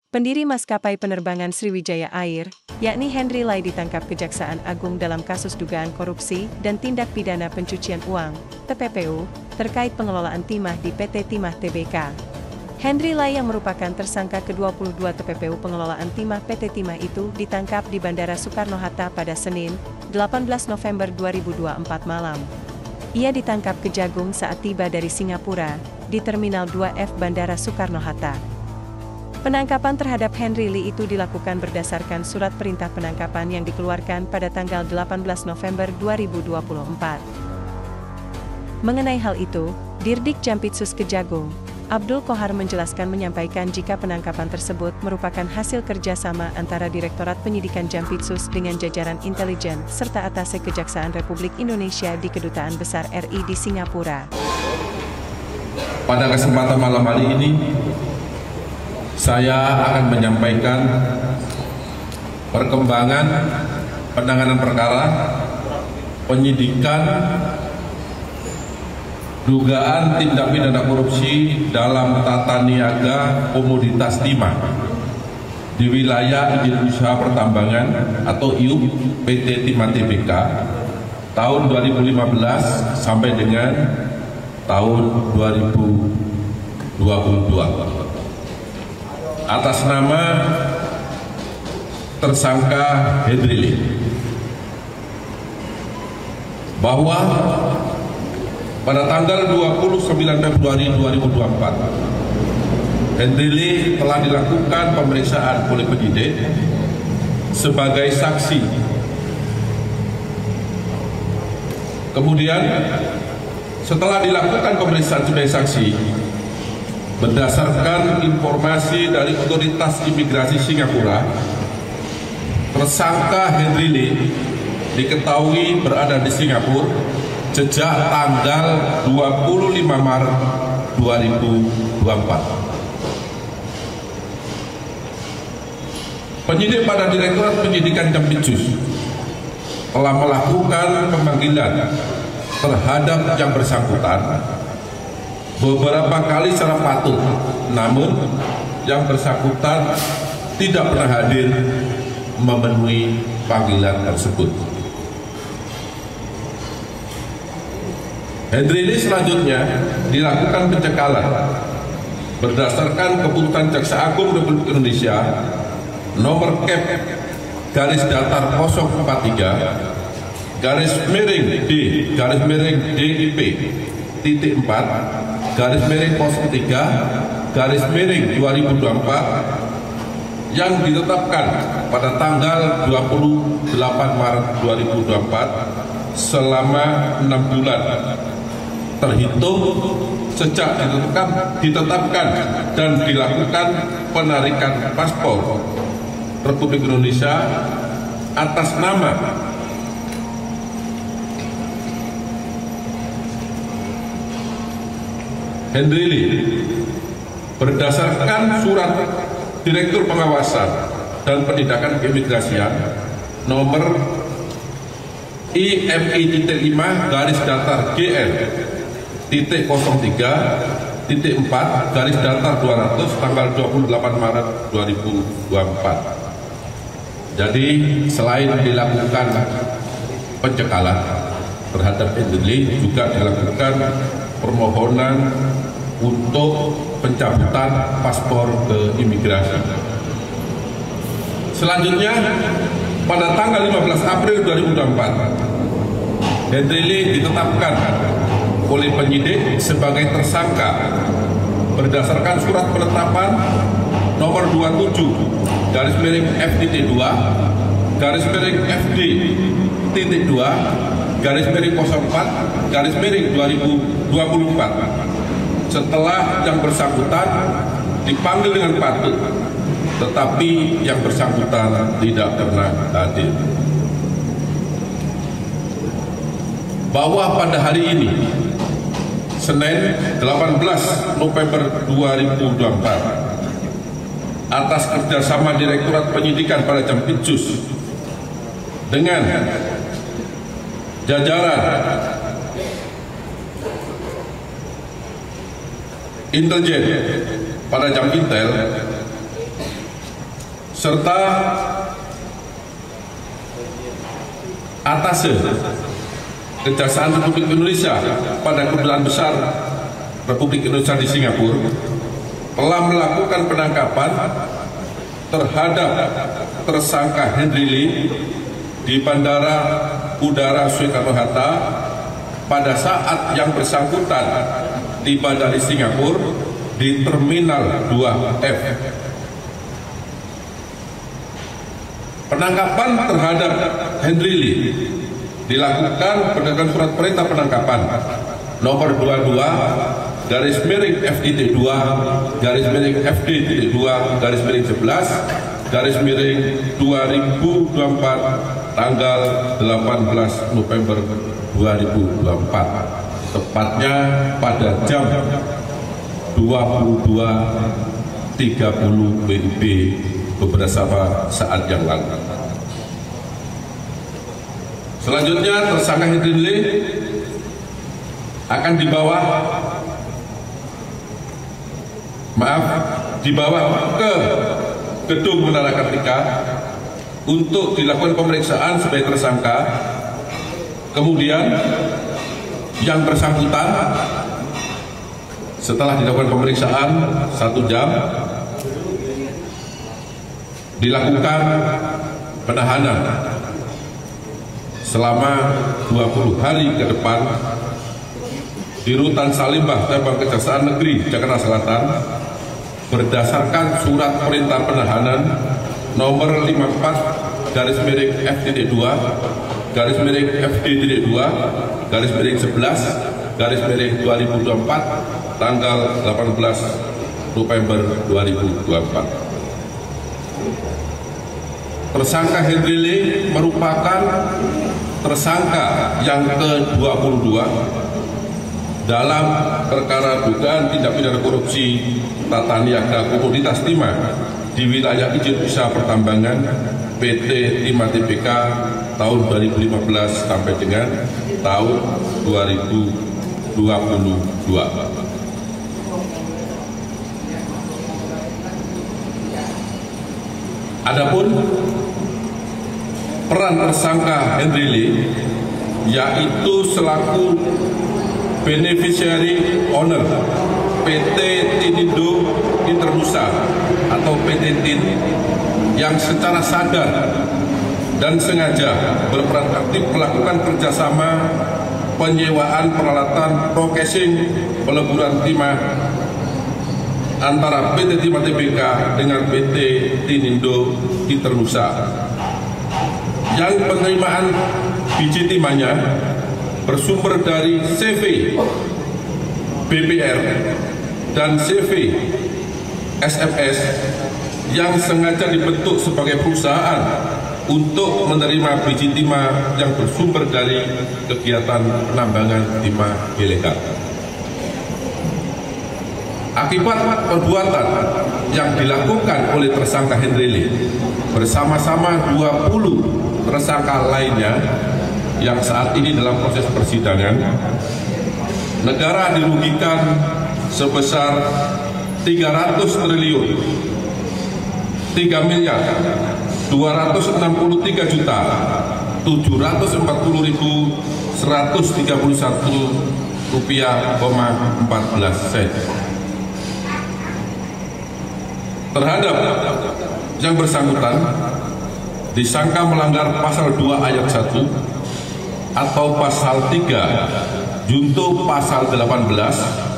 Pendiri maskapai penerbangan Sriwijaya Air, yakni Henry Lai ditangkap Kejaksaan Agung dalam kasus dugaan korupsi dan tindak pidana pencucian uang, TPPU, terkait pengelolaan timah di PT Timah Tbk. Henry Lai yang merupakan tersangka ke-22 TPPU pengelolaan timah PT Timah itu ditangkap di Bandara Soekarno-Hatta pada Senin, 18 November 2024 malam. Ia ditangkap Kejagung saat tiba dari Singapura, di Terminal 2F Bandara Soekarno-Hatta. Penangkapan terhadap Henry Lee itu dilakukan berdasarkan surat perintah penangkapan yang dikeluarkan pada tanggal 18 November 2024. Mengenai hal itu, Dirdik Jampitsus Kejagung, Abdul Kohar menyampaikan jika penangkapan tersebut merupakan hasil kerjasama antara Direktorat Penyidikan Jampitsus dengan jajaran intelijen serta Atase Kejaksaan Republik Indonesia di Kedutaan Besar RI di Singapura. Pada kesempatan malam hari ini, saya akan menyampaikan perkembangan penanganan perkara penyidikan dugaan tindak pidana korupsi dalam tata niaga komoditas timah di wilayah izin usaha pertambangan atau IUP PT Timah Tbk tahun 2015 sampai dengan tahun 2022. Atas nama tersangka Henry Lee, bahwa pada tanggal 29 Februari 2024 Henry Lee telah dilakukan pemeriksaan oleh penyidik sebagai saksi. Kemudian setelah dilakukan pemeriksaan sebagai saksi, berdasarkan informasi dari otoritas imigrasi Singapura, tersangka Henry Lee diketahui berada di Singapura sejak tanggal 25 Maret 2024. Penyidik pada Direktorat Penyidikan Jampitsus telah melakukan pemanggilan terhadap yang bersangkutan beberapa kali secara patut, namun yang bersangkutan tidak pernah hadir memenuhi panggilan tersebut. Henry Lee selanjutnya dilakukan pencekalan berdasarkan keputusan Jaksa Agung Republik Indonesia nomor Kep garis datar 043 garis miring D garis miring DIP titik 4 garis miring 03 garis miring 2024 yang ditetapkan pada tanggal 28 Maret 2024 selama 6 bulan terhitung sejak ditetapkan dan dilakukan penarikan paspor Republik Indonesia atas nama Henry Lee berdasarkan surat Direktur Pengawasan dan Penindakan Keimigrasian nomor IMI.5 garis datar GL titik 03 titik 4 garis datar 200 tanggal 28 Maret 2024. Jadi selain dilakukan pencekalan terhadap Henry Lee, juga dilakukan permohonan untuk pencabutan paspor ke imigrasi. Selanjutnya, pada tanggal 15 April 2024, Henry Lee ditetapkan oleh penyidik sebagai tersangka berdasarkan surat penetapan nomor 27 garis miring FTT2 garis miring FD.2 garis miring 04 garis miring 2024 setelah yang bersangkutan dipanggil dengan patut, tetapi yang bersangkutan tidak pernah hadir. Bahwa pada hari ini, Senin 18 November 2024, atas kerjasama Direktorat Penyidikan pada Jampitsus dengan jajaran intelijen pada Jampintel serta Atase Kejaksaan Republik Indonesia pada Kedutaan Besar Republik Indonesia di Singapura telah melakukan penangkapan terhadap tersangka Henry Lee di Bandara Udara Soekarno-Hatta pada saat yang bersangkutan tiba dari Singapura di Terminal 2F. Penangkapan terhadap Henry Lee dilakukan berdasarkan surat perintah penangkapan nomor 22 garis miring FIT 2 garis miring FD 2 garis miring 11 garis miring 2024 tanggal 18 November 2024, tepatnya pada jam 22.30 WIB beberapa saat yang lalu. Selanjutnya tersangka Henry Lee akan dibawa ke gedung Menara Kartika untuk dilakukan pemeriksaan sebagai tersangka. Kemudian yang bersangkutan setelah dilakukan pemeriksaan 1 jam dilakukan penahanan selama 20 hari ke depan di Rutan Salimba Cabang Kejaksaan Negeri Jakarta Selatan berdasarkan surat perintah penahanan nomor 54 garis miring FT2 garis miring FD2 garis miring 11 garis miring 2024 tanggal 18 November 2024. Tersangka Henry Lee merupakan tersangka yang ke-22 dalam perkara dugaan tindak pidana korupsi tata niaga komoditas timah di wilayah izin usaha pertambangan PT Timah Tbk tahun 2015 sampai dengan tahun 2022. Adapun peran tersangka Henry Lee yaitu selaku beneficiary owner PT Tinindo Internusa atau PT TIN yang secara sadar dan sengaja berperan aktif melakukan kerjasama penyewaan peralatan processing peleburan timah antara PT Timah Tbk dengan PT Tinindo Internusa, yang penerimaan biji timahnya bersumber dari CV BPR dan CV SFS yang sengaja dibentuk sebagai perusahaan untuk menerima biji timah yang bersumber dari kegiatan penambangan timah ilegal. Akibat perbuatan yang dilakukan oleh tersangka Henry Lee bersama-sama 20 tersangka lainnya yang saat ini dalam proses persidangan, negara dirugikan sebesar 300 triliun 3 miliar 263 juta 740.131 rupiah, 14 sen. Terhadap yang bersangkutan disangka melanggar pasal 2 ayat 1 atau pasal 3 junto pasal 18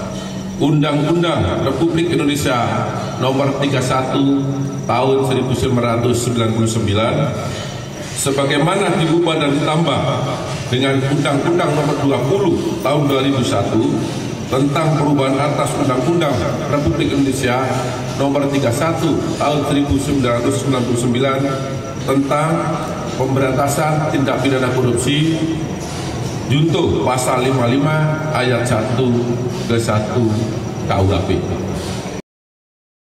Undang-Undang Republik Indonesia nomor 31 tahun 1999 sebagaimana diubah dan ditambah dengan Undang-Undang nomor 20 tahun 2001 tentang perubahan atas Undang-Undang Republik Indonesia nomor 31 tahun 1999 tentang pemberantasan tindak pidana korupsi junto pasal 55 ayat 1 ke 1 KUHP.